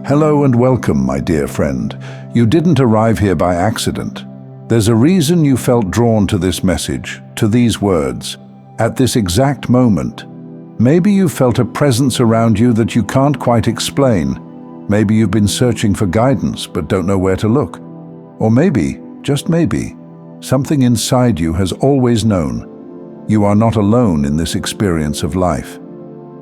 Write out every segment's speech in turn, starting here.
Hello and welcome, my dear friend. You didn't arrive here by accident. There's a reason you felt drawn to this message, to these words, at this exact moment. Maybe you felt a presence around you that you can't quite explain. Maybe you've been searching for guidance but don't know where to look. Or maybe, just maybe, something inside you has always known. You are not alone in this experience of life.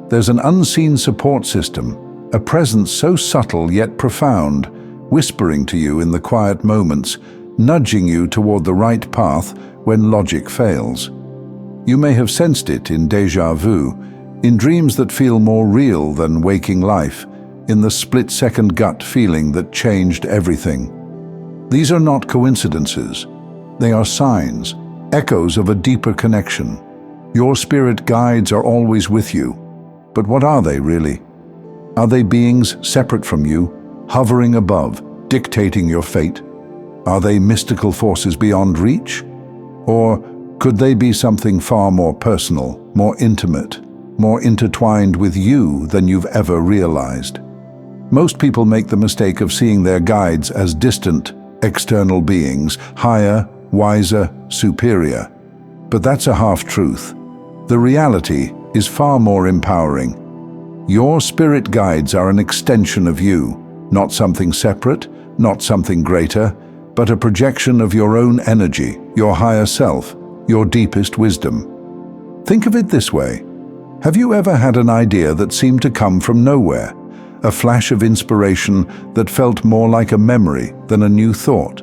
There's an unseen support system, a presence so subtle yet profound, whispering to you in the quiet moments, nudging you toward the right path when logic fails. You may have sensed it in déjà vu, in dreams that feel more real than waking life, in the split-second gut feeling that changed everything. These are not coincidences. They are signs, echoes of a deeper connection. Your spirit guides are always with you. But what are they really? Are they beings separate from you, hovering above, dictating your fate? Are they mystical forces beyond reach? Or could they be something far more personal, more intimate, more intertwined with you than you've ever realized? Most people make the mistake of seeing their guides as distant, external beings, higher, wiser, superior. But that's a half-truth. The reality is far more empowering. Your spirit guides are an extension of you, not something separate, not something greater, but a projection of your own energy, your higher self, your deepest wisdom. Think of it this way. Have you ever had an idea that seemed to come from nowhere? A flash of inspiration that felt more like a memory than a new thought?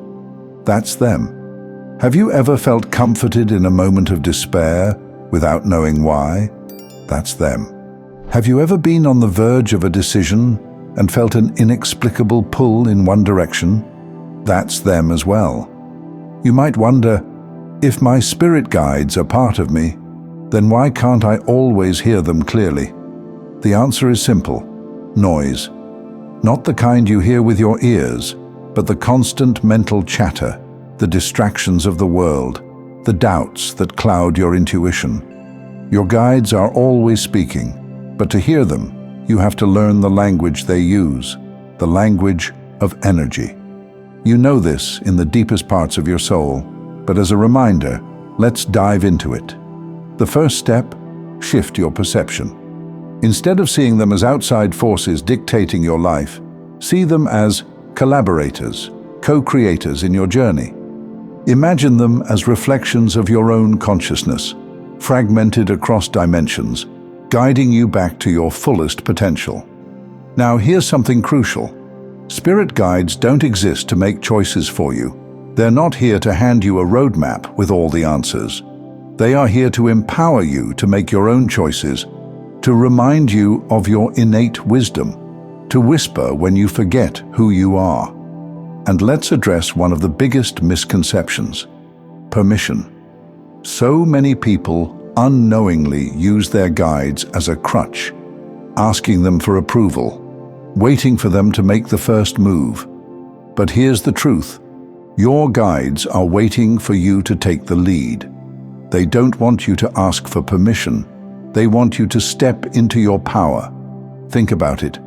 That's them. Have you ever felt comforted in a moment of despair without knowing why? That's them. Have you ever been on the verge of a decision and felt an inexplicable pull in one direction? That's them as well. You might wonder, if my spirit guides are part of me, then why can't I always hear them clearly? The answer is simple: noise. Not the kind you hear with your ears, but the constant mental chatter, the distractions of the world, the doubts that cloud your intuition. Your guides are always speaking, but to hear them, you have to learn the language they use, the language of energy. You know this in the deepest parts of your soul, but as a reminder, let's dive into it. The first step: shift your perception. Instead of seeing them as outside forces dictating your life, see them as collaborators, co-creators in your journey. Imagine them as reflections of your own consciousness, fragmented across dimensions, guiding you back to your fullest potential. Now, here's something crucial. Spirit guides don't exist to make choices for you. They're not here to hand you a roadmap with all the answers. They are here to empower you to make your own choices, to remind you of your innate wisdom, to whisper when you forget who you are. And let's address one of the biggest misconceptions: permission. So many people unknowingly use their guides as a crutch, asking them for approval, waiting for them to make the first move. But here's the truth: your guides are waiting for you to take the lead. They don't want you to ask for permission. They want you to step into your power. Think about it.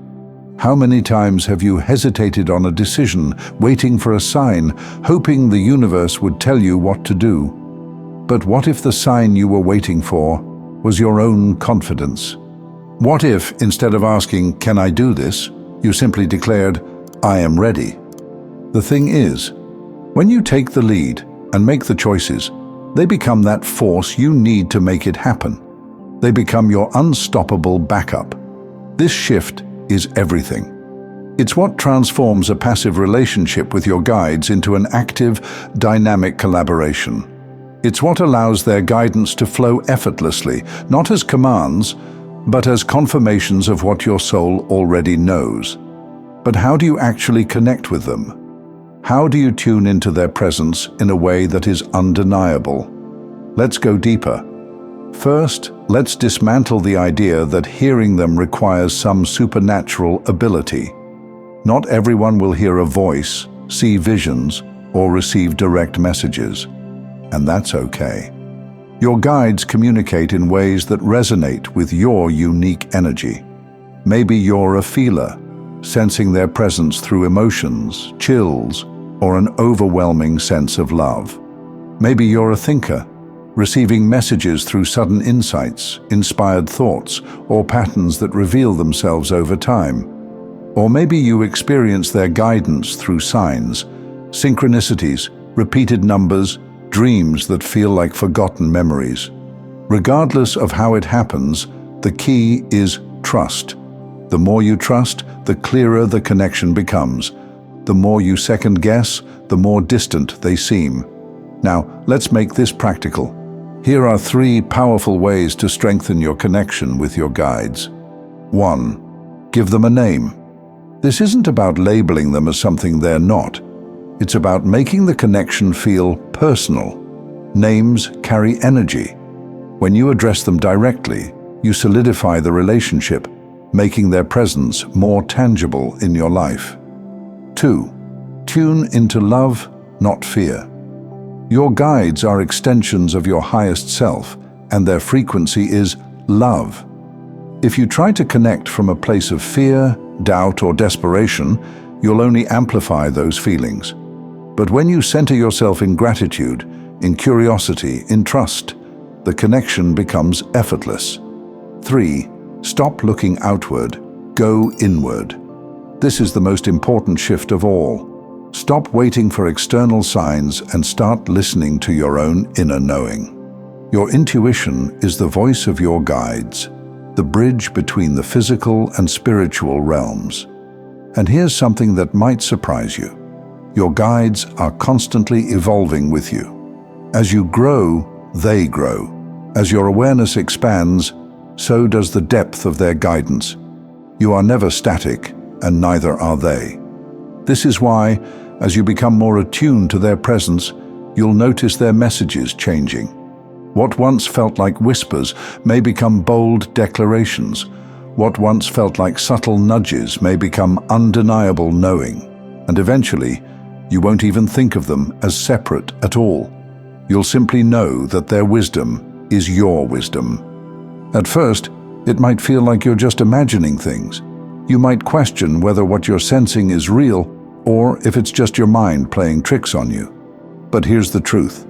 How many times have you hesitated on a decision, waiting for a sign, hoping the universe would tell you what to do? But what if the sign you were waiting for was your own confidence? What if, instead of asking, "Can I do this?" you simply declared, "I am ready"? The thing is, when you take the lead and make the choices, they become that force you need to make it happen. They become your unstoppable backup. This shift is everything. It's what transforms a passive relationship with your guides into an active, dynamic collaboration. It's what allows their guidance to flow effortlessly, not as commands, but as confirmations of what your soul already knows. But how do you actually connect with them? How do you tune into their presence in a way that is undeniable? Let's go deeper. First, let's dismantle the idea that hearing them requires some supernatural ability. Not everyone will hear a voice, see visions, or receive direct messages. And that's okay. Your guides communicate in ways that resonate with your unique energy. Maybe you're a feeler, sensing their presence through emotions, chills, or an overwhelming sense of love. Maybe you're a thinker, receiving messages through sudden insights, inspired thoughts, or patterns that reveal themselves over time. Or maybe you experience their guidance through signs, synchronicities, repeated numbers, dreams that feel like forgotten memories. Regardless of how it happens, the key is trust. The more you trust, the clearer the connection becomes. The more you second guess, the more distant they seem. Now, let's make this practical. Here are 3 powerful ways to strengthen your connection with your guides. 1. Give them a name. This isn't about labeling them as something they're not. It's about making the connection feel personal. Names carry energy. When you address them directly, you solidify the relationship, making their presence more tangible in your life. 2. Tune into love, not fear. Your guides are extensions of your highest self, and their frequency is love. If you try to connect from a place of fear, doubt, or desperation, you'll only amplify those feelings. But when you center yourself in gratitude, in curiosity, in trust, the connection becomes effortless. 3. Stop looking outward, go inward. This is the most important shift of all. Stop waiting for external signs and start listening to your own inner knowing. Your intuition is the voice of your guides, the bridge between the physical and spiritual realms. And here's something that might surprise you. Your guides are constantly evolving with you. As you grow, they grow. As your awareness expands, so does the depth of their guidance. You are never static, and neither are they. This is why, as you become more attuned to their presence, you'll notice their messages changing. What once felt like whispers may become bold declarations. What once felt like subtle nudges may become undeniable knowing. And eventually, you won't even think of them as separate at all. You'll simply know that their wisdom is your wisdom. At first, it might feel like you're just imagining things. You might question whether what you're sensing is real or if it's just your mind playing tricks on you. But here's the truth.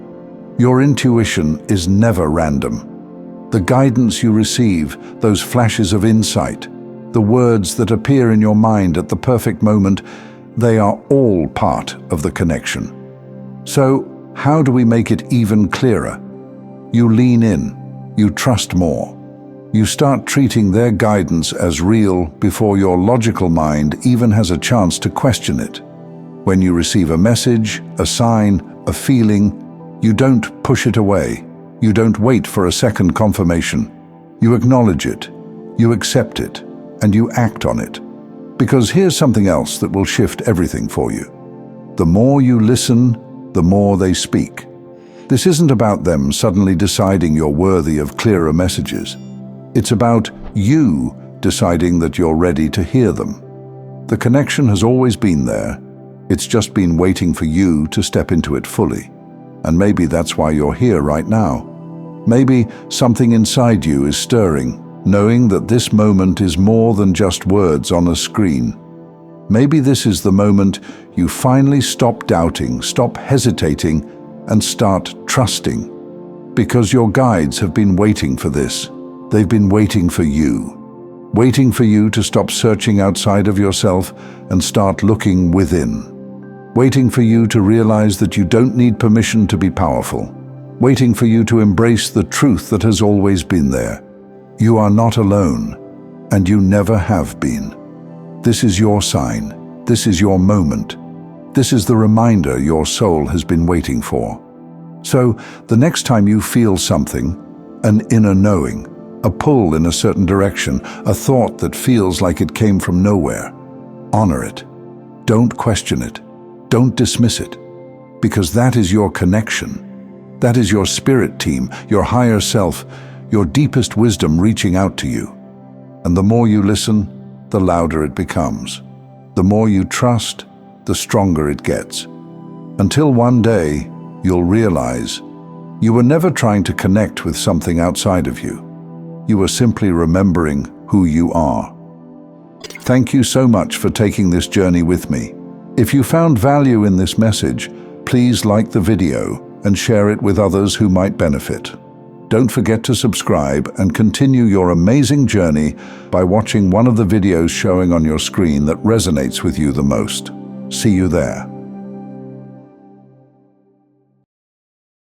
Your intuition is never random. The guidance you receive, those flashes of insight, the words that appear in your mind at the perfect moment, they are all part of the connection. So, how do we make it even clearer? You lean in, you trust more. You start treating their guidance as real before your logical mind even has a chance to question it. When you receive a message, a sign, a feeling, you don't push it away. You don't wait for a second confirmation. You acknowledge it, you accept it, and you act on it. Because here's something else that will shift everything for you. The more you listen, the more they speak. This isn't about them suddenly deciding you're worthy of clearer messages. It's about you deciding that you're ready to hear them. The connection has always been there. It's just been waiting for you to step into it fully. And maybe that's why you're here right now. Maybe something inside you is stirring, knowing that this moment is more than just words on a screen. Maybe this is the moment you finally stop doubting, stop hesitating, and start trusting. Because your guides have been waiting for this. They've been waiting for you. Waiting for you to stop searching outside of yourself and start looking within. Waiting for you to realize that you don't need permission to be powerful. Waiting for you to embrace the truth that has always been there. You are not alone, and you never have been. This is your sign. This is your moment. This is the reminder your soul has been waiting for. So, the next time you feel something, an inner knowing, a pull in a certain direction, a thought that feels like it came from nowhere, honor it. Don't question it. Don't dismiss it. Because that is your connection. That is your spirit team, your higher self, your deepest wisdom reaching out to you. And the more you listen, the louder it becomes. The more you trust, the stronger it gets. Until one day, you'll realize you were never trying to connect with something outside of you. You were simply remembering who you are. Thank you so much for taking this journey with me. If you found value in this message, please like the video and share it with others who might benefit. Don't forget to subscribe and continue your amazing journey by watching one of the videos showing on your screen that resonates with you the most. See you there.